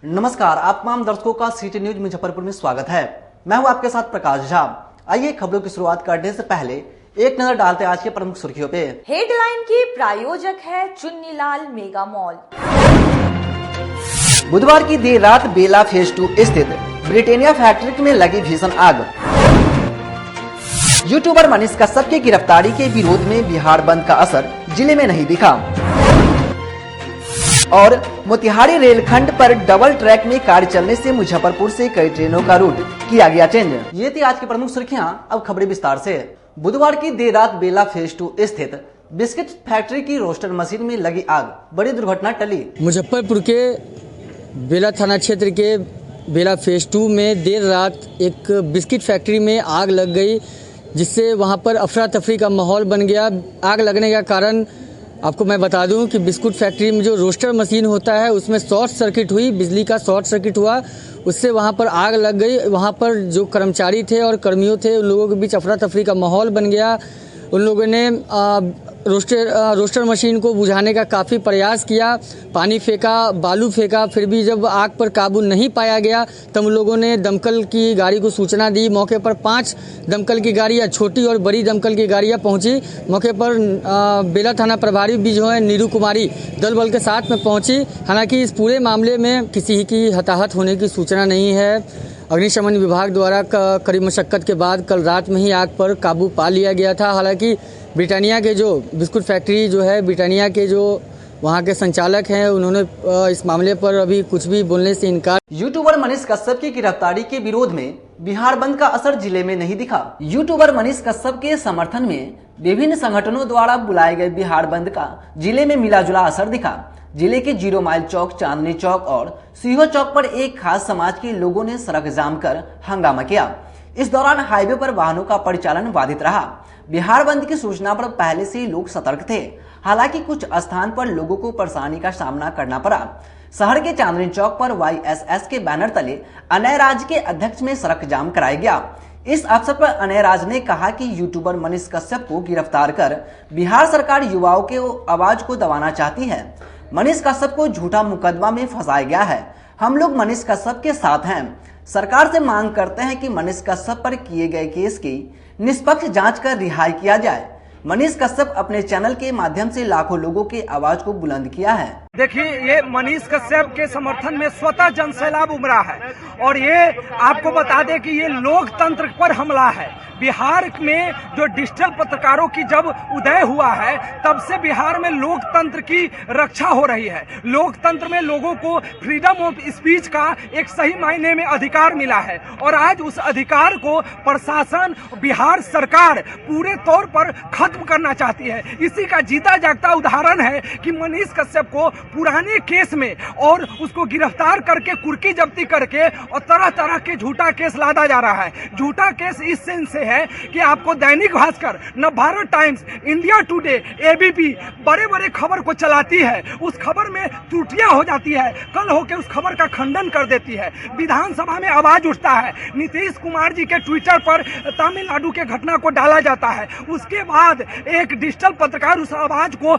नमस्कार, आप तमाम दर्शकों का सिटी न्यूज मुजफ्फरपुर में स्वागत है। मैं हूं आपके साथ प्रकाश झा। आइए खबरों की शुरुआत करने से पहले एक नजर डालते हैं आज के प्रमुख सुर्खियों पे। हेडलाइन की प्रायोजक है चुन्नीलाल मेगा मॉल। बुधवार की देर रात बेला फेज 2 स्थित ब्रिटानिया फैक्ट्री में लगी भीषण आग। यूट्यूबर मनीष कश्यप की गिरफ्तारी के विरोध में बिहार बंद का असर जिले में नहीं दिखा। और मोतिहारी रेलखंड पर डबल ट्रैक में कार चलने से मुजफ्फरपुर से कई ट्रेनों का रूट किया गया चेंज। ये थी आज की प्रमुख सुर्खियां। अब खबरें विस्तार से। बुधवार की देर रात बेला फेज 2 स्थित बिस्किट फैक्ट्री की रोस्टर मशीन में लगी आग, बड़ी दुर्घटना टली। मुजफ्फरपुर के बेला थाना क्षेत्र के बेला फेज 2 में देर रात एक बिस्किट फैक्ट्री में आग लग गई, जिससे वहां पर अफरा तफरी का माहौल बन गया। आग लगने का कारण आपको मैं बता दूं कि बिस्कुट फैक्ट्री में जो रोस्टर मशीन होता है उसमें शॉर्ट सर्किट हुई, बिजली का शॉर्ट सर्किट हुआ, उससे वहां पर आग लग गई। वहां पर जो कर्मचारी थे और कर्मियों थे, उन लोगों के बीच अफरा तफरी का माहौल बन गया। उन लोगों ने रोस्टर मशीन को बुझाने का काफ़ी प्रयास किया, पानी फेंका, बालू फेंका, फिर भी जब आग पर काबू नहीं पाया गया तब उन लोगों ने दमकल की गाड़ी को सूचना दी। मौके पर 5 दमकल की गाड़ियां, छोटी और बड़ी दमकल की गाड़ियां पहुंची। मौके पर बेला थाना प्रभारी भी जो है नीरू कुमारी दल बल के साथ में पहुंची। हालांकि इस पूरे मामले में किसी की हताहत होने की सूचना नहीं है। अग्निशमन विभाग द्वारा कड़ी मशक्कत के बाद कल रात में ही आग पर काबू पा लिया गया था। हालांकि ब्रिटानिया के जो बिस्कुट फैक्ट्री जो है, ब्रिटानिया के जो वहां के संचालक हैं, उन्होंने इस मामले पर अभी कुछ भी बोलने से इनकार। यूट्यूबर मनीष कश्यप की गिरफ्तारी के विरोध में बिहार बंद का असर जिले में नहीं दिखा। यूट्यूबर मनीष कश्यप के समर्थन में विभिन्न संगठनों द्वारा बुलाए गए बिहार बंद का जिले में मिलाजुला असर दिखा। जिले के 0 माइल चौक, चांदनी चौक और सीहो चौक पर एक खास समाज के लोगों ने सड़क जाम कर हंगामा किया। इस दौरान हाईवे पर वाहनों का परिचालन बाधित रहा। बिहार बंद की सूचना पर पहले से ही लोग सतर्क थे। हालांकि कुछ स्थान पर लोगों को परेशानी का सामना करना पड़ा। शहर के चांदनी चौक पर YSS के बैनर तले अनय राज के अध्यक्ष में सड़क जाम कराया गया। इस अवसर पर अनय राज ने कहा कि यूट्यूबर मनीष कश्यप को गिरफ्तार कर बिहार सरकार युवाओं के आवाज को दबाना चाहती है। मनीष कश्यप को झूठा मुकदमा में फंसाया गया है। हम लोग मनीष कश्यप के साथ हैं। सरकार से मांग करते हैं कि मनीष कश्यप पर किए गए केस की निष्पक्ष जांच कर रिहाई किया जाए। मनीष कश्यप अपने चैनल के माध्यम से लाखों लोगों के आवाज को बुलंद किया है। देखिए, ये मनीष कश्यप के समर्थन में स्वतः जनसैलाब उमड़ा है और ये आपको बता दें कि ये लोकतंत्र पर हमला है। बिहार में जो डिजिटल पत्रकारों की जब उदय हुआ है तब से बिहार में लोकतंत्र की रक्षा हो रही है। लोकतंत्र में लोगों को फ्रीडम ऑफ स्पीच का एक सही मायने में अधिकार मिला है और आज उस अधिकार को प्रशासन, बिहार सरकार पूरे तौर पर खत्म करना चाहती है। इसी का जीता जागता उदाहरण है कि मनीष कश्यप को पुराने केस में और उसको गिरफ्तार करके कुर्की जब्ती करके और तरह तरह के झूठा केस लादा जा रहा है। झूठा केस इस सेंस से है कि आपको Dainik Bhaskar, Navbharat times, India today, ABP बड़े बड़े खबर को चलाती है, उस खबर में त्रुटियां हो जाती है, कल होकर उस खबर का खंडन कर देती है। विधानसभा में आवाज उठता है, नीतीश कुमार जी के ट्विटर पर तमिलनाडु के घटना को डाला जाता है, उसके बाद एक डिजिटल पत्रकार उस आवाज को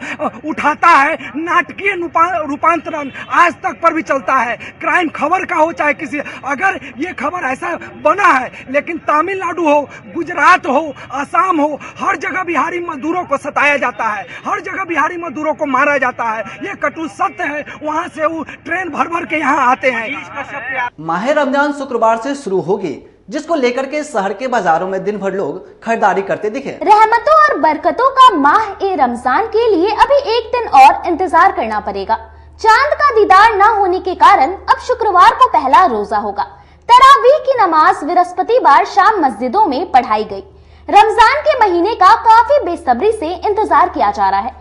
उठाता है। नाटकीय रूपांतरण आज तक पर भी चलता है। क्राइम खबर का हो चाहे किसी, अगर ये खबर ऐसा बना है, लेकिन तमिलनाडु हो, गुजरात हो, असम हो, हर जगह बिहारी मजदूरों को सताया जाता है, हर जगह बिहारी मजदूरों को मारा जाता है। ये कटु सत्य है। वहाँ से वो ट्रेन भर भर के यहाँ आते हैं। माह रमजान शुक्रवार से शुरू होगी, जिसको लेकर के शहर के बाजारों में दिन भर लोग खरीदारी करते दिखे। रहमतों और बरकतों का माह ए रमजान के लिए अभी एक दिन और इंतजार करना पड़ेगा। चांद का दीदार न होने के कारण अब शुक्रवार को पहला रोजा होगा। तरावीह की नमाज बृहस्पतिवार शाम मस्जिदों में पढ़ाई गई। रमजान के महीने का काफी बेसब्री से इंतजार किया जा रहा है।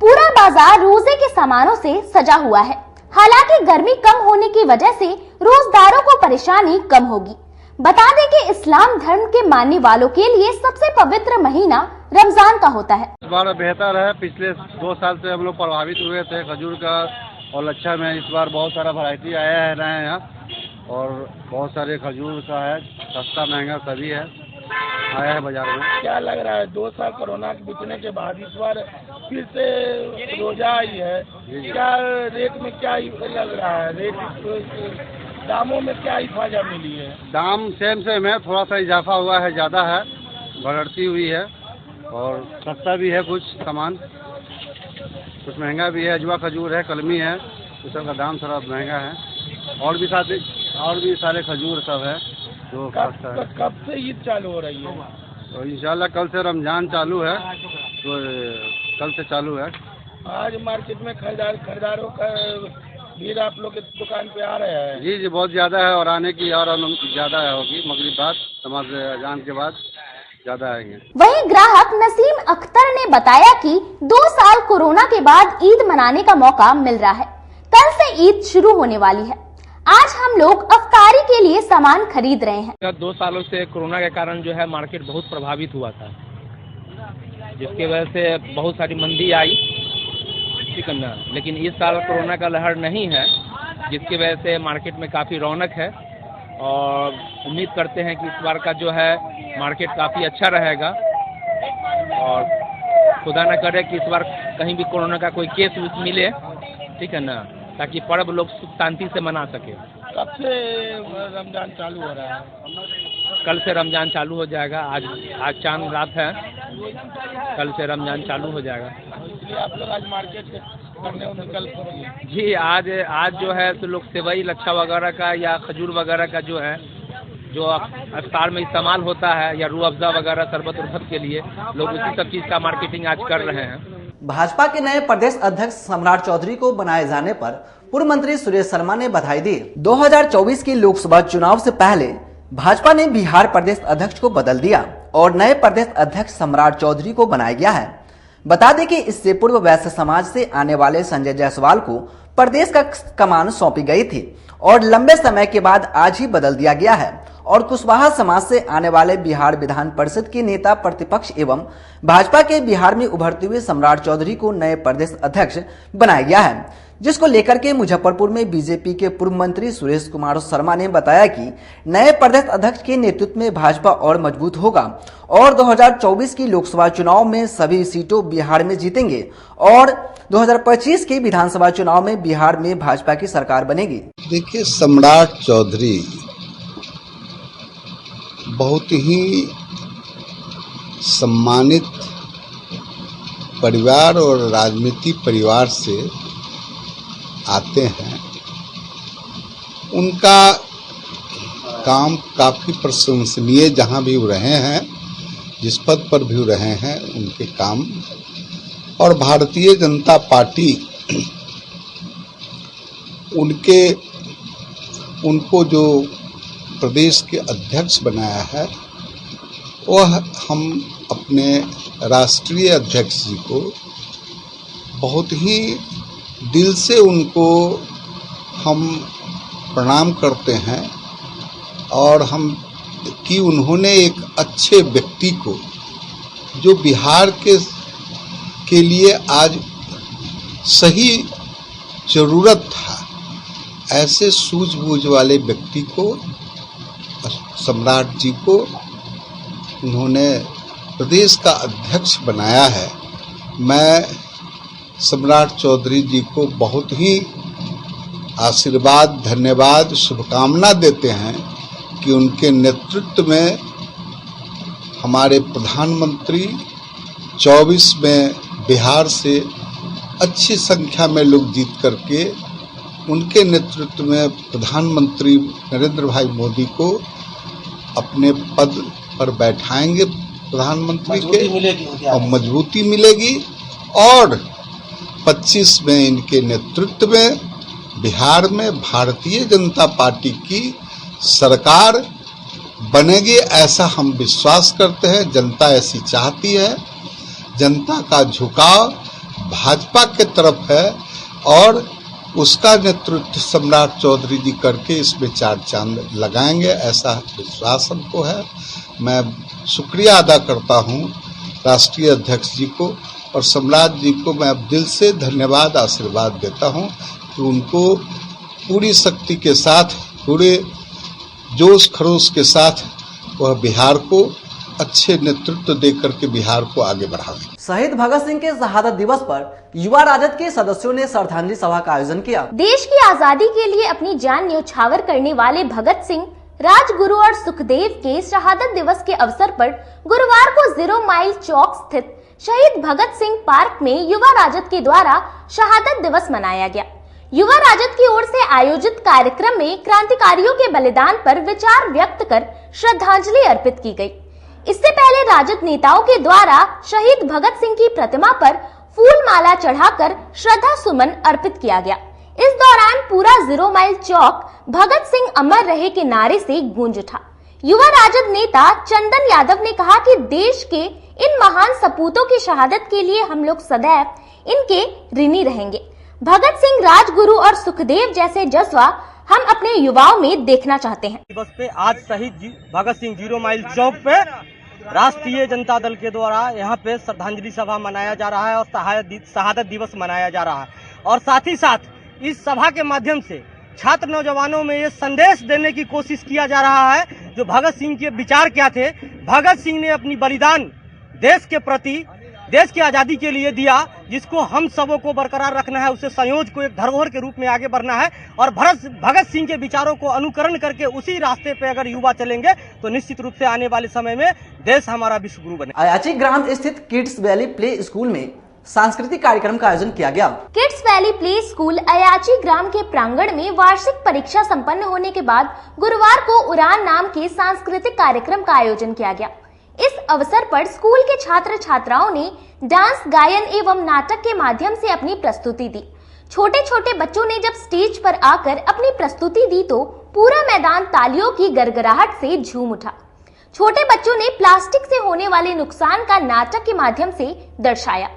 पूरा बाजार रोजे के सामानों से सजा हुआ है। हालांकि गर्मी कम होने की वजह से रोजदारों को परेशानी कम होगी। बता दें कि इस्लाम धर्म के मानने वालों के लिए सबसे पवित्र महीना रमजान का होता है। इस बार बेहतर है। पिछले 2 साल से हम लोग प्रभावित हुए थे खजूर का और लच्छा में। इस बार बहुत सारा वैरायटी आया है नया यहाँ और बहुत सारे खजूर का है, सस्ता महंगा सभी है, आया है बाजार में। क्या लग रहा है 2 साल कोरोना के बीतने के बाद इस बार फिर से रोजा आई है, क्या रेट में क्या लग रहा है? रेट दामों में क्या इफाजा मिली है? दाम सेम है, थोड़ा सा इजाफा हुआ है, ज़्यादा है, बढ़ती हुई है और सस्ता भी है कुछ सामान, कुछ महंगा भी है। अजवा खजूर है, कलमी है, इस सब का दाम थोड़ा महंगा है। और भी सारे खजूर सब है जो सस्ता है। कब से ईद चालू हो रही है? तो इंशाल्लाह कल से रमजान चालू है, तो कल से चालू है। आज मार्केट में खरीदारों का भीड़ आप लोग के दुकान पे आ रहे हैं? जी बहुत ज़्यादा है और आने की और ज़्यादा होगी, मगरिब बाद नमाज अजान के बाद ज़्यादा आएंगे। वहीं ग्राहक नसीम अख्तर ने बताया कि 2 साल कोरोना के बाद ईद मनाने का मौका मिल रहा है। कल से ईद शुरू होने वाली है। आज हम लोग अफ्तारी के लिए सामान खरीद रहे हैं। 2 सालों से कोरोना के कारण जो है मार्केट बहुत प्रभावित हुआ था, जिसकी वजह से बहुत सारी मंदी आई, ठीक है ना। लेकिन इस साल कोरोना का लहर नहीं है, जिसकी वजह से मार्केट में काफ़ी रौनक है और उम्मीद करते हैं कि इस बार का जो है मार्केट काफ़ी अच्छा रहेगा और खुदा न करे कि इस बार कहीं भी कोरोना का कोई केस मिले, ठीक है ना, ताकि पर्व लोग सुख शांति से मना सके। कब से रमजान चालू हो रहा है? कल से रमजान चालू हो जाएगा। आज चांद रात है, कल से रमजान चालू हो जाएगा। इसलिए आप लोग आज मार्केट करने निकल पड़े? जी आज जो है तो लोग सेवई लच्छा वगैरह का या खजूर वगैरह का जो है जो अफ्तार में इस्तेमाल होता है या रूह अफ़ज़ा वगैरह शरबत उरबत के लिए लोग उसी सब चीज़ का मार्केटिंग आज कर रहे हैं। भाजपा के नए प्रदेश अध्यक्ष सम्राट चौधरी को बनाए जाने पर पूर्व मंत्री सुरेश शर्मा ने बधाई दी। 2024 के लोकसभा चुनाव से पहले भाजपा ने बिहार प्रदेश अध्यक्ष को बदल दिया और नए प्रदेश अध्यक्ष सम्राट चौधरी को बनाया गया है। बता दें कि इससे पूर्व वैश्य समाज से आने वाले संजय जायसवाल को प्रदेश का कमान सौंपी गई थी और लंबे समय के बाद आज ही बदल दिया गया है और कुशवाहा समाज से आने वाले बिहार विधान परिषद के नेता प्रतिपक्ष एवं भाजपा के बिहार में उभरते हुए सम्राट चौधरी को नए प्रदेश अध्यक्ष बनाया गया है, जिसको लेकर के मुजफ्फरपुर में बीजेपी के पूर्व मंत्री सुरेश कुमार शर्मा ने बताया कि नए प्रदेश अध्यक्ष के नेतृत्व में भाजपा और मजबूत होगा और 2024 की लोकसभा चुनाव में सभी सीटों बिहार में जीतेंगे और 2025 के विधानसभा चुनाव में बिहार में भाजपा की सरकार बनेगी। देखिए, सम्राट चौधरी बहुत ही सम्मानित परिवार और राजनीतिक परिवार से आते हैं। उनका काम काफ़ी प्रशंसनीय, जहाँ भी रहे हैं, जिस पद पर भी रहे हैं, उनके काम और भारतीय जनता पार्टी उनको जो प्रदेश के अध्यक्ष बनाया है, वह हम अपने राष्ट्रीय अध्यक्ष जी को बहुत ही दिल से उनको हम प्रणाम करते हैं और हम कि उन्होंने एक अच्छे व्यक्ति को जो बिहार के लिए आज सही ज़रूरत था, ऐसे सूझबूझ वाले व्यक्ति को, सम्राट जी को उन्होंने प्रदेश का अध्यक्ष बनाया है। मैं सम्राट चौधरी जी को बहुत ही आशीर्वाद, धन्यवाद, शुभकामना देते हैं कि उनके नेतृत्व में हमारे प्रधानमंत्री 24 में बिहार से अच्छी संख्या में लोग जीत करके उनके नेतृत्व में प्रधानमंत्री नरेंद्र भाई मोदी को अपने पद पर बैठाएंगे प्रधानमंत्री के, और मजबूती मिलेगी और 25 में इनके नेतृत्व में बिहार में भारतीय जनता पार्टी की सरकार बनेगी, ऐसा हम विश्वास करते हैं। जनता ऐसी चाहती है, जनता का झुकाव भाजपा के तरफ है और उसका नेतृत्व सम्राट चौधरी जी करके इसमें 4 चांद लगाएंगे, ऐसा विश्वास हमको है। मैं शुक्रिया अदा करता हूं राष्ट्रीय अध्यक्ष जी को और सम्राट जी को मैं दिल से धन्यवाद, आशीर्वाद देता हूं कि उनको पूरी शक्ति के साथ, पूरे जोश खरोश के साथ वह बिहार को अच्छे नेतृत्व देकर के बिहार को आगे बढ़ावे। शहीद भगत सिंह के शहादत दिवस पर युवा राजद के सदस्यों ने श्रद्धांजलि सभा का आयोजन किया। देश की आजादी के लिए अपनी जान न्यौछावर करने वाले भगत सिंह, राजगुरु और सुखदेव के शहादत दिवस के अवसर पर गुरुवार को 0 माइल चौक स्थित शहीद भगत सिंह पार्क में युवा राजद के द्वारा शहादत दिवस मनाया गया। युवा राजद की ओर से आयोजित कार्यक्रम में क्रांतिकारियों के बलिदान पर विचार व्यक्त कर श्रद्धांजलि अर्पित की गई। इससे पहले राजद नेताओं के द्वारा शहीद भगत सिंह की प्रतिमा पर फूल माला चढ़ाकर श्रद्धा सुमन अर्पित किया गया। इस दौरान पूरा 0 माइल चौक भगत सिंह अमर रहे के नारे से गूंज उठा। युवा राजद नेता चंदन यादव ने कहा कि देश के इन महान सपूतों की शहादत के लिए हम लोग सदैव इनके ऋणी रहेंगे। भगत सिंह, राजगुरु और सुखदेव जैसे जज्बा हम अपने युवाओं में देखना चाहते हैं। दिवस पे आज शहीद भगत सिंह 0 माइल चौक पे राष्ट्रीय जनता दल के द्वारा यहाँ पे श्रद्धांजलि सभा मनाया जा रहा है और शहादत दिवस मनाया जा रहा है। और साथ ही साथ इस सभा के माध्यम से छात्र नौजवानों में ये संदेश देने की कोशिश किया जा रहा है जो भगत सिंह के विचार क्या थे। भगत सिंह ने अपनी बलिदान देश के प्रति, देश की आजादी के लिए दिया, जिसको हम सबों को बरकरार रखना है, उसे संयोग को एक धरोहर के रूप में आगे बढ़ना है। और भगत सिंह के विचारों को अनुकरण करके उसी रास्ते पे अगर युवा चलेंगे तो निश्चित रूप से आने वाले समय में देश हमारा विश्व गुरु बने। अयाची ग्राम स्थित किड्स वैली प्ले स्कूल में सांस्कृतिक कार्यक्रम का आयोजन किया गया। Kids valley play school Ayachi ग्राम के प्रांगण में वार्षिक परीक्षा संपन्न होने के बाद गुरुवार को उड़ान नाम के सांस्कृतिक कार्यक्रम का आयोजन किया गया। इस अवसर पर स्कूल के छात्र छात्राओं ने डांस, गायन एवं नाटक के माध्यम से अपनी प्रस्तुति दी। छोटे छोटे बच्चों ने जब स्टेज पर आकर अपनी प्रस्तुति दी तो पूरा मैदान तालियों की गड़गड़ाहट से झूम उठा। छोटे बच्चों ने प्लास्टिक से होने वाले नुकसान का नाटक के माध्यम से दर्शाया।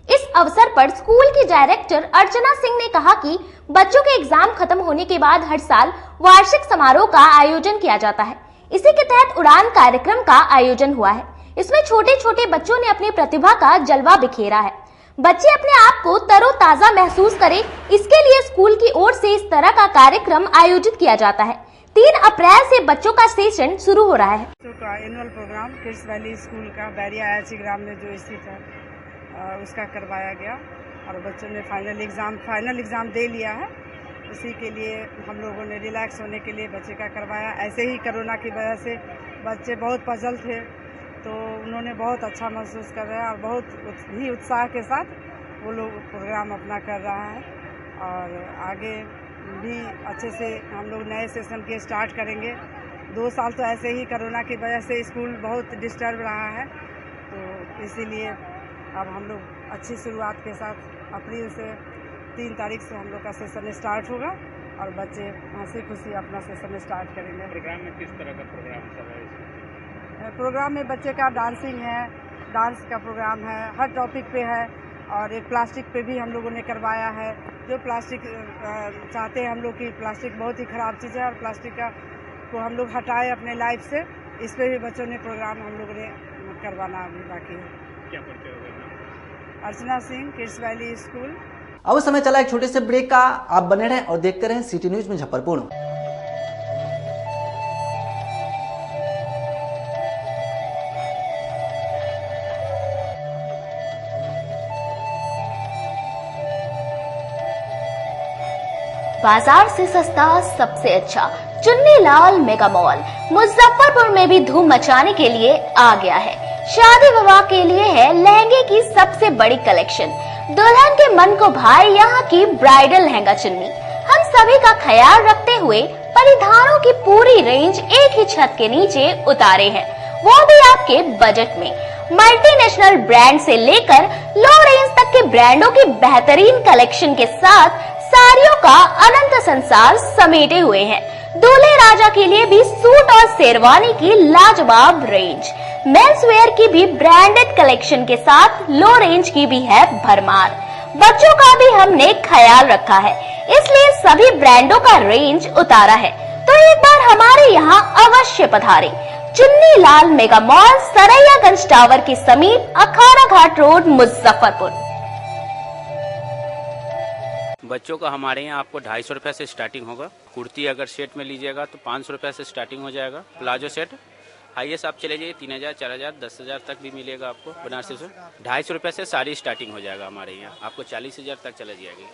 इस अवसर पर स्कूल की डायरेक्टर अर्चना सिंह ने कहा कि बच्चों के एग्जाम खत्म होने के बाद हर साल वार्षिक समारोह का आयोजन किया जाता है। इसी के तहत उड़ान कार्यक्रम का आयोजन हुआ है। इसमें छोटे छोटे बच्चों ने अपनी प्रतिभा का जलवा बिखेरा है। बच्चे अपने आप को तरोताजा महसूस करें, इसके लिए स्कूल की ओर से इस तरह का कार्यक्रम आयोजित किया जाता है। 3 अप्रैल से बच्चों का सेशन शुरू हो रहा है। Annual programme kids valley school का बैरिया अयाची ग्राम में जो स्थित है उसका करवाया गया और बच्चों ने फाइनल एग्जाम दे लिया है। उसी के लिए हम लोगों ने रिलैक्स होने के लिए बच्चे का करवाया। ऐसे ही कोरोना की वजह से बच्चे बहुत पजल थे तो उन्होंने बहुत अच्छा महसूस कर रहे हैं और बहुत ही उत्साह के साथ वो लोग प्रोग्राम अपना कर रहा है। और आगे भी अच्छे से हम लोग नए सेशन के स्टार्ट करेंगे। 2 साल तो ऐसे ही कोरोना की वजह से स्कूल बहुत डिस्टर्ब रहा है, तो इसीलिए अब हम लोग अच्छी शुरुआत के साथ अप्रैल से 3 तारीख से हम लोग का सेशन स्टार्ट होगा और बच्चे हंसी खुशी अपना सेशन स्टार्ट करेंगे। प्रोग्राम में किस तरह का प्रोग्राम सब है? प्रोग्राम में बच्चे का डांसिंग है, डांस का प्रोग्राम है, हर टॉपिक पे है। और एक प्लास्टिक पे भी हम लोगों ने करवाया है। जो प्लास्टिक चाहते हैं हम लोग की, प्लास्टिक बहुत ही ख़राब चीज़ है और प्लास्टिक का को हम लोग हटाए अपने लाइफ से, इस पे भी बच्चों ने प्रोग्राम हम लोगों ने करवाना अभी बाकी है। क्या परिचय होगा? Archana Singh, kids valley school. अब समय चला एक छोटे से ब्रेक का। आप बने रहें और देखते रहें सिटी न्यूज मुजफ्फरपुर। बाजार से सस्ता सबसे अच्छा चुन्नीलाल मेगा मॉल मुजफ्फरपुर में भी धूम मचाने के लिए आ गया है। शादी विवाह के लिए है लहंगे की सबसे बड़ी कलेक्शन। दुल्हन के मन को भाए यहाँ की ब्राइडल लहंगा चुन्नी। हम सभी का ख्याल रखते हुए परिधानों की पूरी रेंज एक ही छत के नीचे उतारे हैं, वो भी आपके बजट में। मल्टीनेशनल ब्रांड से लेकर लो रेंज तक के ब्रांडों की बेहतरीन कलेक्शन के साथ साड़ियों का अनंत संसार समेटे हुए हैं। दूल्हे राजा के लिए भी सूट और शेरवानी की लाजवाब रेंज। मेंस वेयर की भी ब्रांडेड कलेक्शन के साथ लो रेंज की भी है भरमार। बच्चों का भी हमने ख्याल रखा है, इसलिए सभी ब्रांडों का रेंज उतारा है। तो एक बार हमारे यहाँ अवश्य पधारें। Chunnilal mega mall, Saraiyaganj tower के समीप, अखाड़ा घाट रोड, मुजफ्फरपुर। बच्चों का हमारे यहाँ आपको 250 रुपये से स्टार्टिंग होगा। कुर्ती अगर सेट में लीजिएगा तो 500 रुपये से स्टार्टिंग हो जाएगा। प्लाजो सेट हाईएस्ट आप चले जाइए 3000, 4000, 10,000 तक भी मिलेगा आपको बनारसी सूट। 250 रुपये से साड़ी स्टार्टिंग हो जाएगा हमारे यहाँ, आपको 40,000 तक चला जाएगी।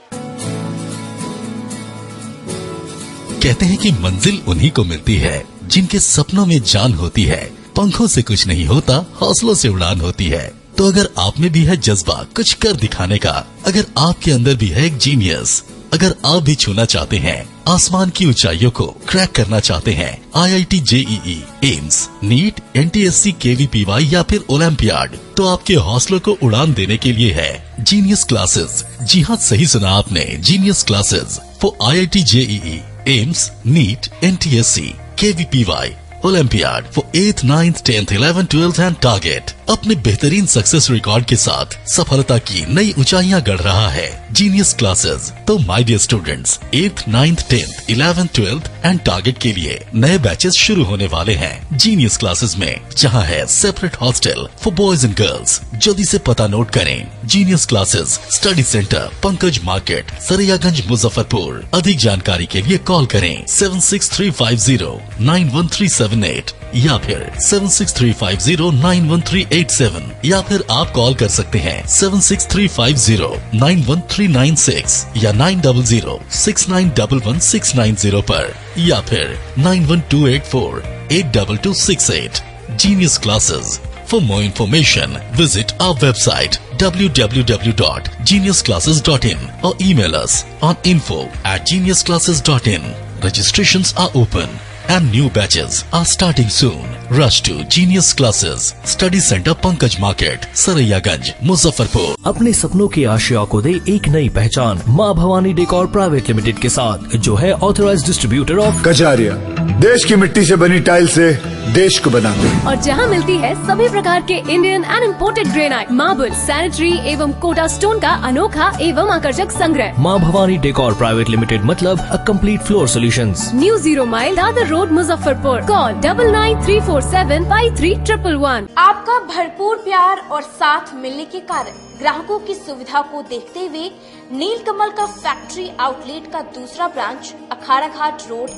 कहते हैं कि मंजिल उन्हीं को मिलती है जिनके सपनों में जान होती है। पंखों से कुछ नहीं होता, हौसलों से उड़ान होती है। तो अगर आप में भी है जज्बा कुछ कर दिखाने का, अगर आपके अंदर भी है एक जीनियस, अगर आप भी छूना चाहते हैं आसमान की ऊंचाइयों को, क्रैक करना चाहते हैं IIT JEE, AIIMS, NEET, NTSC, KVPY या फिर ओलंपियाड, तो आपके हौसलों को उड़ान देने के लिए है जीनियस क्लासेस। जी हाँ, सही सुना आपने, genius classes for IIT JEE, AIIMS, NEET, NTSC, KVPY, Olympiad for 8th, 9th, 10th, 11th, 12th and target. अपने बेहतरीन सक्सेस रिकॉर्ड के साथ सफलता की नई ऊंचाइयां गढ़ रहा है जीनियस क्लासेस। तो my dear students, 8th, 9th, 10th, 11th, 12th and target के लिए नए बैचेस शुरू होने वाले हैं जीनियस क्लासेस में, जहां है separate hostel for boys and girls. जल्दी से पता नोट करें, genius classes, study centre, Pankaj market, Saraiyaganj, Muzaffarpur. अधिक जानकारी के लिए कॉल करें 7635091378 या फिर 7635091387 या फिर आप कॉल कर सकते हैं 7635091396 या 9006911690 पर या फिर 9128482268। Genius Classes. For more information, visit our website www.geniusclasses.in or email us on info@geniusclasses.in. Registrations are open and new batches are starting soon. Rush to Genius Classes, Study Center, Pankaj Market, Saraiyaganj, Muzaffarpur. अपने सपनों की आशिया को दे एक नई पहचान माँ Bhavani decor private limited के साथ, जो है ऑथराइज्ड डिस्ट्रीब्यूटर ऑफ कजारिया। देश की मिट्टी से बनी टाइल से देश को बनाते हैं। और जहां मिलती है सभी प्रकार के Indian and imported granite, marble, sanitary एवं कोटा स्टोन का अनोखा एवं आकर्षक संग्रह। माँ भवानी डेकोर प्राइवेट लिमिटेड मतलब a complete floor solutions. New 0 mile Dadar road, Muzaffarpur. Call 9934753111। आपका भरपूर प्यार और साथ मिलने के कारण ग्राहकों की सुविधा को देखते हुए नीलकमल का फैक्ट्री आउटलेट का दूसरा ब्रांच अखाड़ा घाट रोड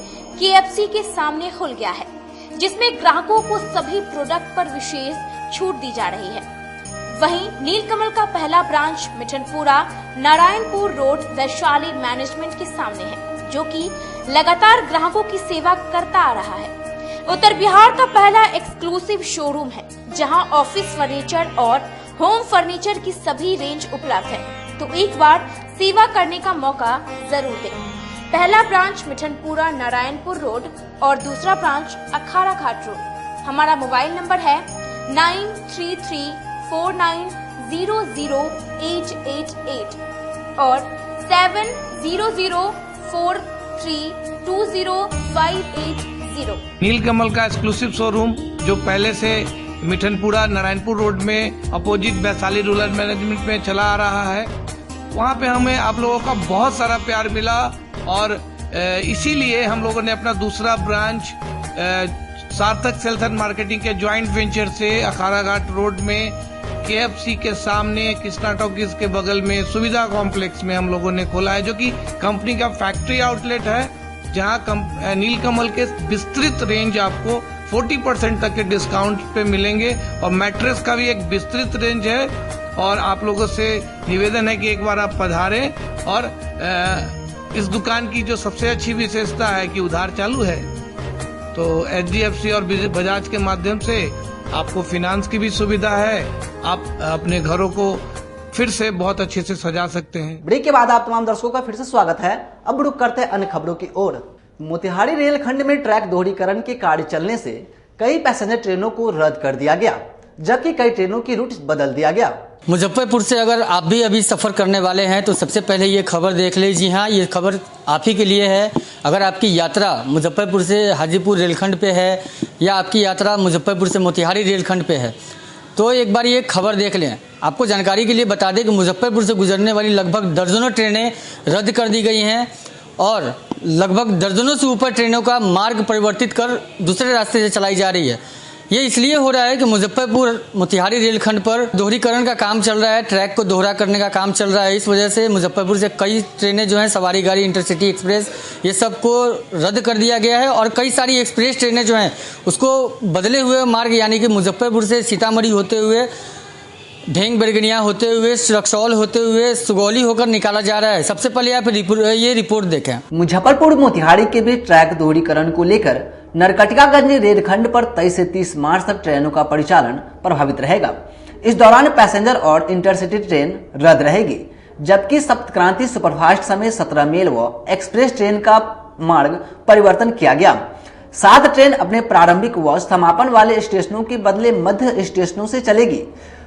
KFC के सामने खुल गया है, जिसमें ग्राहकों को सभी प्रोडक्ट पर विशेष छूट दी जा रही है। वहीं नीलकमल का पहला branch Mithanpura Narayanpur road Vaishali management के सामने है, जो कि लगातार ग्राहकों की सेवा करता आ रहा है। उत्तर बिहार का पहला एक्सक्लूसिव शोरूम है, जहां ऑफिस फर्नीचर और होम फर्नीचर की सभी रेंज उपलब्ध है। तो एक बार सेवा करने का मौका जरूर दें। पहला ब्रांच मिठनपुरा नारायणपुर रोड और दूसरा ब्रांच अखाड़ा घाट रोड। हमारा मोबाइल नंबर है 9334900888 और 7004320580। नीलकमल का एक्सक्लूसिव शोरूम जो पहले से मिठनपुरा नारायणपुर रोड में अपोजिट वैशाली रूरल मैनेजमेंट में चला आ रहा है, वहाँ पे हमें आप लोगों का बहुत सारा प्यार मिला और इसीलिए हम लोगों ने अपना दूसरा ब्रांच सार्थक सेल्स एंड मार्केटिंग के ज्वाइंट वेंचर से अखाड़ा घाट रोड में KFC के सामने कृष्णा टॉकीज के बगल में सुविधा कॉम्प्लेक्स में हम लोगों ने खोला है, जो कि कंपनी का फैक्ट्री आउटलेट है, जहां नीलकमल के विस्तृत रेंज आपको 40% तक के डिस्काउंट पे मिलेंगे और मैट्रेस का भी एक विस्तृत रेंज है। और आप लोगों से निवेदन है कि एक बार आप पधारें और इस दुकान की जो सबसे अच्छी विशेषता है कि उधार चालू है, तो HDFC और बजाज के माध्यम से आपको फिनांस की भी सुविधा है। आप अपने घरों को फिर से बहुत अच्छे से सजा सकते हैं। ब्रेक के बाद आप तमाम दर्शकों का फिर से स्वागत है। अब रुक करते हैं अन्य खबरों की ओर। मोतिहारी रेलखंड में ट्रैक दोहरीकरण के कार्य चलने से कई पैसेंजर ट्रेनों को रद्द कर दिया गया, जबकि कई ट्रेनों की रूट बदल दिया गया। मुजफ्फरपुर से अगर आप भी अभी सफ़र करने वाले हैं तो सबसे पहले ये खबर देख लीजिए। हाँ, ये खबर आप ही के लिए है। अगर आपकी यात्रा मुजफ्फरपुर से हाजीपुर रेलखंड पे है या आपकी यात्रा मुजफ्फरपुर से मोतिहारी रेलखंड पे है, तो एक बार ये खबर देख लें। आपको जानकारी के लिए बता दें कि मुजफ्फरपुर से गुजरने वाली लगभग दर्जनों ट्रेनें रद्द कर दी गई हैं और लगभग दर्जनों से ऊपर ट्रेनों का मार्ग परिवर्तित कर दूसरे रास्ते से चलाई जा रही है। ये इसलिए हो रहा है कि मुजफ्फरपुर मोतिहारी रेलखंड पर दोहरीकरण का काम चल रहा है, ट्रैक को दोहरा करने का काम चल रहा है। इस वजह से मुजफ्फरपुर से कई ट्रेनें जो हैं, सवारी गाड़ी, इंटरसिटी एक्सप्रेस, ये सबको रद्द कर दिया गया है और कई सारी एक्सप्रेस ट्रेनें जो हैं उसको बदले हुए मार्ग यानी कि मुजफ्फरपुर से सीतामढ़ी होते हुए, ढेंग बेरगनिया होते हुए, रक्सौल होते हुए, सुगौली होकर निकाला जा रहा है। सबसे पहले आप ये रिपोर्ट देखें। मुजफ्फरपुर मोतिहारी के बीच ट्रैक दोहरीकरण को लेकर नरकटियागंज रेलखंड पर 23 से 30 मार्च तक ट्रेनों का परिचालन प्रभावित रहेगा। इस दौरान पैसेंजर और इंटरसिटी ट्रेन रद्द रहेगी, जबकि सप्तक्रांति सुपरफास्ट समेत 17 मेल व एक्सप्रेस ट्रेन का मार्ग परिवर्तन किया गया। 7 ट्रेन अपने प्रारंभिक व समापन वाले स्टेशनों के बदले मध्य स्टेशनों से चलेगी,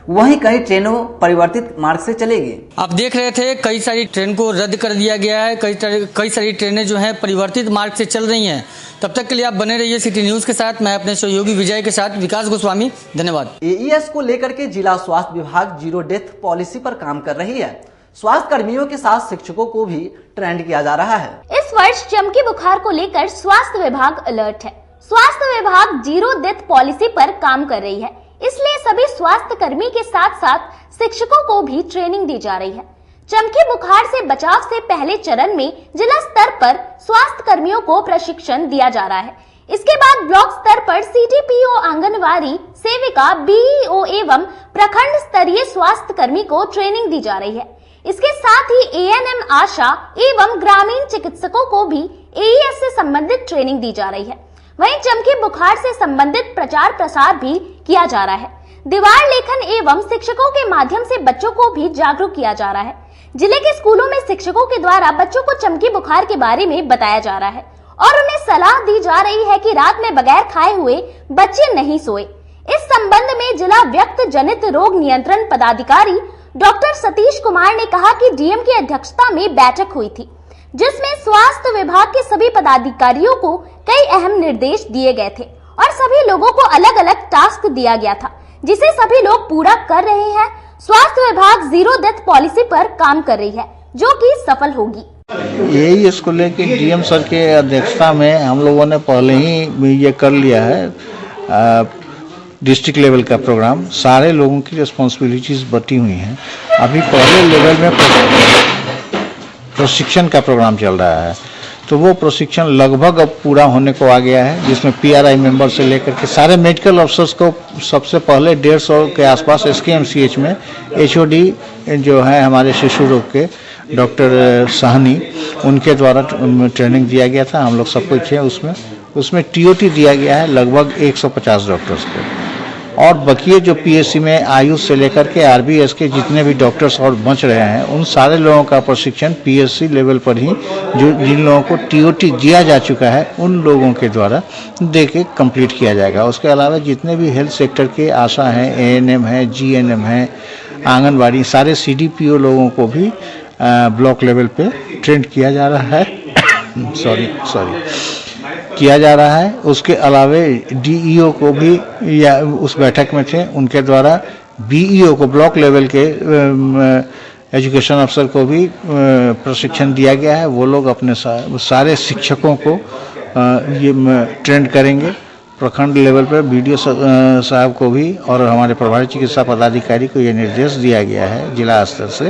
वहीं कई ट्रेनों परिवर्तित मार्ग से चलेगी। आप देख रहे थे कई सारी ट्रेन को रद्द कर दिया गया है, कई सारी ट्रेनें जो हैं परिवर्तित मार्ग से चल रही हैं। तब तक के लिए आप बने रहिए सिटी न्यूज के साथ। मैं अपने सहयोगी विजय के साथ विकास गोस्वामी, धन्यवाद। AES को लेकर के जिला स्वास्थ्य विभाग जीरो डेथ पॉलिसी पर काम कर रही है। स्वास्थ्य कर्मियों के साथ शिक्षकों को भी ट्रेंड किया जा रहा है। इस वर्ष चमकी बुखार को लेकर स्वास्थ्य विभाग अलर्ट है। स्वास्थ्य विभाग जीरो डेथ पॉलिसी पर काम कर रही है, इसलिए सभी स्वास्थ्य कर्मी के साथ साथ शिक्षकों को भी ट्रेनिंग दी जा रही है। चमकी बुखार से बचाव से पहले चरण में जिला स्तर पर स्वास्थ्य कर्मियों को प्रशिक्षण दिया जा रहा है। इसके बाद ब्लॉक स्तर पर CDPO, आंगनवाड़ी सेविका, BEO एवं प्रखंड स्तरीय स्वास्थ्य कर्मी को ट्रेनिंग दी जा रही है। इसके साथ ही ANM, आशा एवं ग्रामीण चिकित्सकों को भी AES से संबंधित ट्रेनिंग दी जा रही है। वहीं चमकी बुखार से संबंधित प्रचार प्रसार भी किया जा रहा है। दीवार लेखन एवं शिक्षकों के माध्यम से बच्चों को भी जागरूक किया जा रहा है। जिले के स्कूलों में शिक्षकों के द्वारा बच्चों को चमकी बुखार के बारे में बताया जा रहा है और उन्हें सलाह दी जा रही है कि रात में बगैर खाए हुए बच्चे नहीं सोए। इस संबंध में जिला व्यक्त जनित रोग नियंत्रण पदाधिकारी डॉक्टर सतीश कुमार ने कहा कि DM की अध्यक्षता में बैठक हुई थी, जिसमें स्वास्थ्य विभाग के सभी पदाधिकारियों को कई अहम निर्देश दिए गए थे और सभी लोगों को अलग अलग टास्क दिया गया था, जिसे सभी लोग पूरा कर रहे हैं। स्वास्थ्य विभाग जीरो डेथ पॉलिसी पर काम कर रही है, जो कि सफल होगी। यही इसको लेके DM सर के अध्यक्षता में हम लोगों ने पहले ही ये कर लिया है। डिस्ट्रिक्ट लेवल का प्रोग्राम, सारे लोगों की रिस्पॉन्सिबिलिटीज बटी हुई हैं। अभी पहले लेवल में प्रशिक्षण का प्रोग्राम चल रहा है, तो वो प्रशिक्षण लगभग अब पूरा होने को आ गया है, जिसमें PRI मेंबर से लेकर के सारे मेडिकल अफसर्स को सबसे पहले 150 के आसपास SKMCH में HOD जो है हमारे शिशु रोग के डॉक्टर साहनी, उनके द्वारा ट्रेनिंग दिया गया था। हम लोग सब कुछ है उसमें TOT दिया गया है लगभग 150 डॉक्टर्स को, और बकिए जो PSC में आयुष से लेकर के RBS के जितने भी डॉक्टर्स और बच रहे हैं, उन सारे लोगों का प्रशिक्षण PSC लेवल पर ही जो जिन लोगों को TOT दिया जा चुका है उन लोगों के द्वारा दे के कम्प्लीट किया जाएगा। उसके अलावा जितने भी हेल्थ सेक्टर के आशा हैं, ANM है, GNM है, आंगनवाड़ी, सारे CDPO लोगों को भी ब्लॉक लेवल पे ट्रेंड किया जा रहा है किया जा रहा है। उसके अलावे DEO को भी या उस बैठक में थे, उनके द्वारा BEO को ब्लॉक लेवल के एजुकेशन अफसर को भी प्रशिक्षण दिया गया है। वो लोग अपने सारे शिक्षकों को ये ट्रेंड करेंगे। प्रखंड लेवल पर BDO साहब को भी और हमारे प्रभारी चिकित्सा पदाधिकारी को ये निर्देश दिया गया है जिला स्तर से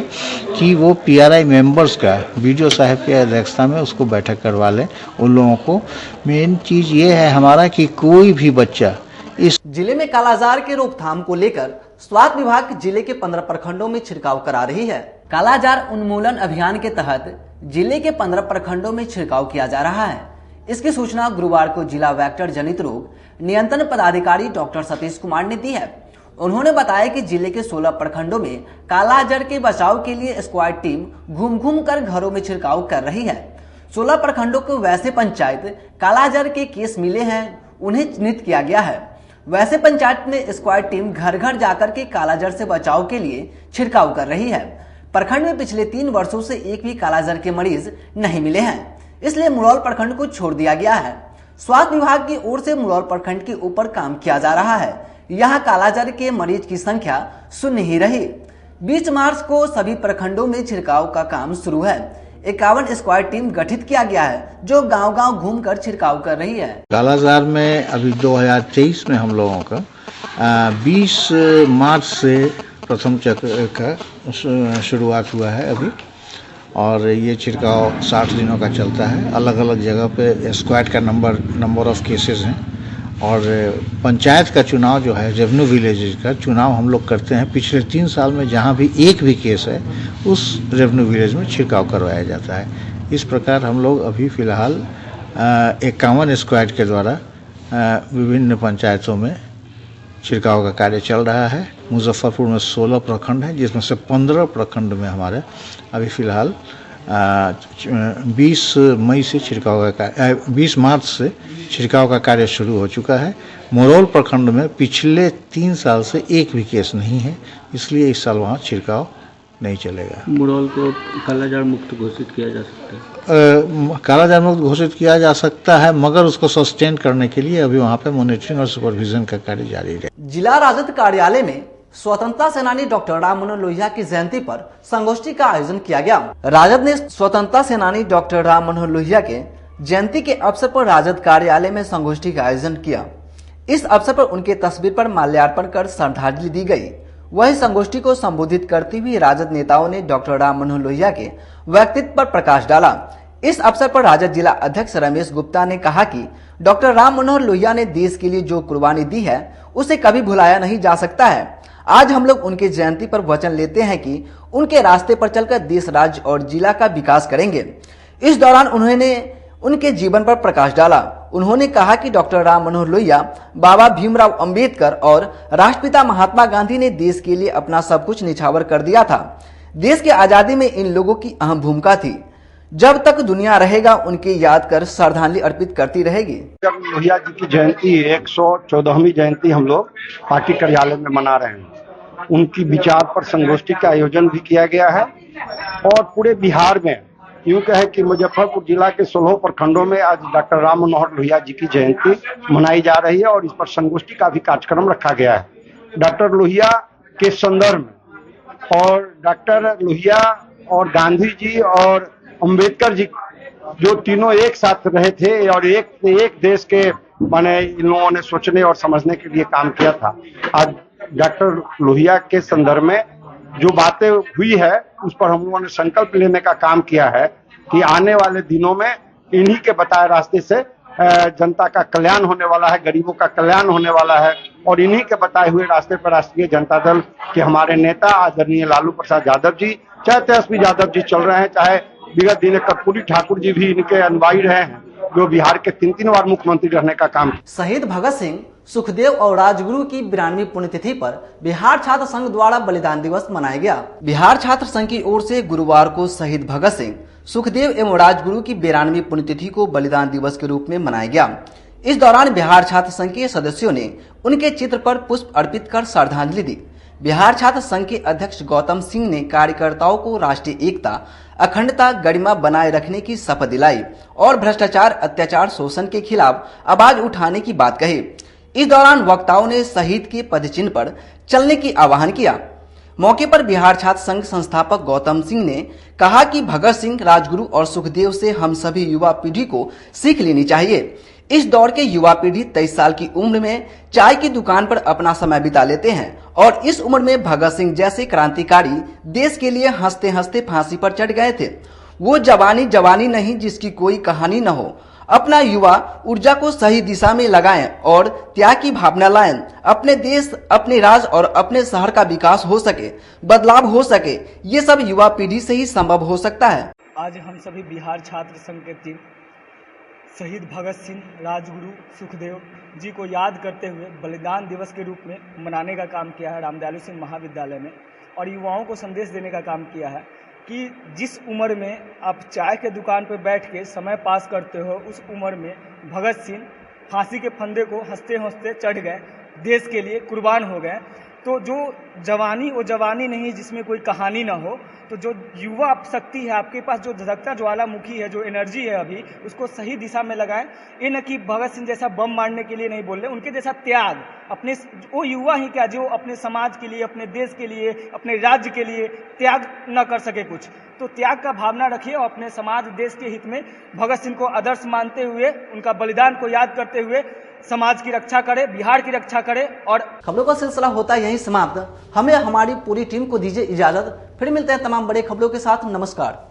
कि वो PRI मेंबर्स का BDO साहब की अध्यक्षता में उसको बैठक करवा लें। उन लोगों को मेन चीज़ ये है हमारा कि कोई भी बच्चा इस जिले में कालाजार के रोकथाम को लेकर स्वास्थ्य विभाग जिले के 15 प्रखंडों में छिड़काव करा रही है। कालाजार उन्मूलन अभियान के तहत जिले के 15 प्रखंडों में छिड़काव किया जा रहा है। इसकी सूचना गुरुवार को जिला वेक्टर जनित रोग नियंत्रण पदाधिकारी डॉक्टर सतीश कुमार ने दी है। उन्होंने बताया कि जिले के 16 प्रखंडों में कालाजार के बचाव के लिए स्क्वाड टीम घूम घूम कर घरों में छिड़काव कर रही है। 16 प्रखंडों को वैसे पंचायत कालाजार के केस मिले हैं, उन्हें चिन्हित किया गया है। वैसे पंचायत में स्क्वाड टीम घर घर जाकर के कालाजार से बचाव के लिए छिड़काव कर रही है। प्रखंड में पिछले 3 वर्षों से एक भी कालाजार के मरीज नहीं मिले हैं, इसलिए मुरौल प्रखंड को छोड़ दिया गया है। स्वास्थ्य विभाग की ओर से मुरौल प्रखंड के ऊपर काम किया जा रहा है। यहाँ कालाजार के मरीज की संख्या शून्य ही रही। 20 मार्च को सभी प्रखंडों में छिड़काव का काम शुरू है। 51 स्क्वाड टीम गठित किया गया है, जो गांव-गांव घूमकर छिड़काव कर रही है। कालाजार में अभी 2023 में हम लोगों का 20 मार्च से प्रथम चक्र का शुरुआत हुआ है अभी, और ये छिड़काव 60 दिनों का चलता है। अलग अलग जगह पे स्क्वाड का नंबर ऑफ केसेस हैं, और पंचायत का चुनाव जो है, रेवेन्यू विलेज का चुनाव हम लोग करते हैं। पिछले 3 साल में जहाँ भी एक भी केस है उस रेवेन्यू विलेज में छिड़काव करवाया जाता है। इस प्रकार हम लोग अभी फ़िलहाल 51 स्क्वाड के द्वारा विभिन्न पंचायतों में छिड़काव का कार्य चल रहा है। मुजफ्फरपुर में 16 प्रखंड हैं, जिसमें से 15 प्रखंड में हमारे अभी फ़िलहाल 20 मई से 20 मार्च से छिड़काव का कार्य शुरू हो चुका है। मोरौल प्रखंड में पिछले 3 साल से एक भी केस नहीं है, इसलिए इस साल वहाँ छिड़काव नहीं चलेगा। मोरौल को कालाजार मुक्त घोषित किया जा सकता है? कालाजार मुक्त घोषित किया जा सकता है, मगर उसको सस्टेन करने के लिए अभी वहाँ पे मॉनिटरिंग और सुपरविजन का कार्य जारी है। जिला राजद कार्यालय में स्वतंत्रता सेनानी डॉक्टर राम मनोहर लोहिया की जयंती पर संगोष्ठी का आयोजन किया गया। राजद ने स्वतंत्रता सेनानी डॉक्टर राम मनोहर लोहिया के जयंती के अवसर पर राजद कार्यालय में संगोष्ठी का आयोजन किया। इस अवसर पर उनके तस्वीर पर माल्यार्पण कर श्रद्धांजलि दी गई। वही संगोष्ठी को संबोधित करते हुए राजद नेताओं ने डॉक्टर राम मनोहर लोहिया के व्यक्तित्व पर प्रकाश डाला। इस अवसर पर राजद जिला अध्यक्ष रमेश गुप्ता ने कहा कि डॉक्टर राम मनोहर लोहिया ने देश के लिए जो कुर्बानी दी है उसे कभी भुलाया नहीं जा सकता है। आज हम लोग उनके जयंती पर वचन लेते हैं कि उनके रास्ते पर चलकर देश, राज्य और जिला का विकास करेंगे। इस दौरान उन्होंने उनके जीवन पर प्रकाश डाला। उन्होंने कहा कि डॉक्टर राम मनोहर लोहिया, बाबा भीमराव अंबेडकर और राष्ट्रपिता महात्मा गांधी ने देश के लिए अपना सब कुछ निछावर कर दिया था। देश की आजादी में इन लोगों की अहम भूमिका थी। जब तक दुनिया रहेगा उनकी याद कर श्रद्धांजलि अर्पित करती रहेगी। लोहिया जी की जयंती 114वीं जयंती हम लोग पार्टी कार्यालय में मना रहे हैं। उनकी विचार पर संगोष्ठी का आयोजन भी किया गया है, और पूरे बिहार में यूं कहे कि मुजफ्फरपुर जिला के 16 प्रखंडों में आज डॉक्टर राम मनोहर लोहिया जी की जयंती मनाई जा रही है, और इस पर संगोष्ठी का भी कार्यक्रम रखा गया है। डॉक्टर लोहिया के संदर्भ में, और डॉक्टर लोहिया और गांधी जी और अंबेडकर जी जो तीनों एक साथ रहे थे और एक देश के माने इन लोगों ने सोचने और समझने के लिए काम किया था। आज डॉक्टर लोहिया के संदर्भ में जो बातें हुई है उस पर हम लोगों ने संकल्प लेने का काम किया है कि आने वाले दिनों में इन्हीं के बताए रास्ते से जनता का कल्याण होने वाला है, गरीबों का कल्याण होने वाला है, और इन्हीं के बताए हुए रास्ते पर राष्ट्रीय जनता दल के हमारे नेता आदरणीय लालू प्रसाद यादव जी, चाहे तेजस्वी यादव जी चल रहे हैं, चाहे विगत दिन कर्पूरी ठाकुर जी भी इनके अनुयायी रहे हैं, जो बिहार के 3 बार मुख्यमंत्री रहने का काम। शहीद भगत सिंह, सुखदेव और राजगुरु की 92वीं पुण्यतिथि पर बिहार छात्र संघ द्वारा बलिदान दिवस मनाया गया। बिहार छात्र संघ की ओर से गुरुवार को शहीद भगत सिंह, सुखदेव एवं राजगुरु की 92वीं पुण्यतिथि को बलिदान दिवस के रूप में मनाया गया। इस दौरान बिहार छात्र संघ के सदस्यों ने उनके चित्र पर पुष्प अर्पित कर श्रद्धांजलि दी। बिहार छात्र संघ के अध्यक्ष गौतम सिंह ने कार्यकर्ताओं को राष्ट्रीय एकता, अखंडता, गरिमा बनाए रखने की शपथ दिलाई और भ्रष्टाचार, अत्याचार, शोषण के खिलाफ आवाज उठाने की बात कही। इस दौरान वक्ताओं ने शहीद के पदचिन्ह पर चलने की आह्वान किया। मौके पर बिहार छात्र संघ संस्थापक गौतम सिंह ने कहा कि भगत सिंह, राजगुरु और सुखदेव से हम सभी युवा पीढ़ी को सीख लेनी चाहिए। इस दौर के युवा पीढ़ी 23 साल की उम्र में चाय की दुकान पर अपना समय बिता लेते हैं, और इस उम्र में भगत सिंह जैसे क्रांतिकारी देश के लिए हंसते हंसते फांसी पर चढ़ गए थे। वो जवानी नहीं जिसकी कोई कहानी न हो। अपना युवा ऊर्जा को सही दिशा में लगाएं और त्याग की भावना लाएं। अपने देश, अपने राज्य और अपने शहर का विकास हो सके, बदलाव हो सके, ये सब युवा पीढ़ी से ही संभव हो सकता है। आज हम सभी बिहार छात्र संघ के टीम शहीद भगत सिंह, राजगुरु, सुखदेव जी को याद करते हुए बलिदान दिवस के रूप में मनाने का काम किया है रामदयालु सिंह महाविद्यालय में, और युवाओं को संदेश देने का काम किया है कि जिस उम्र में आप चाय के दुकान पर बैठ के समय पास करते हो, उस उम्र में भगत सिंह फांसी के फंदे को हंसते हंसते चढ़ गए, देश के लिए कुर्बान हो गए। तो जो जवानी वो जवानी नहीं जिसमें कोई कहानी ना हो। तो जो युवा शक्ति है आपके पास, जो धधकता ज्वालामुखी है, जो एनर्जी है अभी, उसको सही दिशा में लगाएं। ये न कि भगत सिंह जैसा बम मारने के लिए नहीं बोल रहे, उनके जैसा त्याग, अपने वो युवा ही क्या जो अपने समाज के लिए, अपने देश के लिए, अपने राज्य के लिए त्याग न कर सके कुछ, तो त्याग का भावना रखिए और अपने समाज देश के हित में भगत सिंह को आदर्श मानते हुए, उनका बलिदान को याद करते हुए समाज की रक्षा करे, बिहार की रक्षा करे। और खबरों का सिलसिला होता है यहीं समाप्त। हमें हमारी पूरी टीम को दीजिए इजाजत। फिर मिलते हैं तमाम बड़े खबरों के साथ। नमस्कार।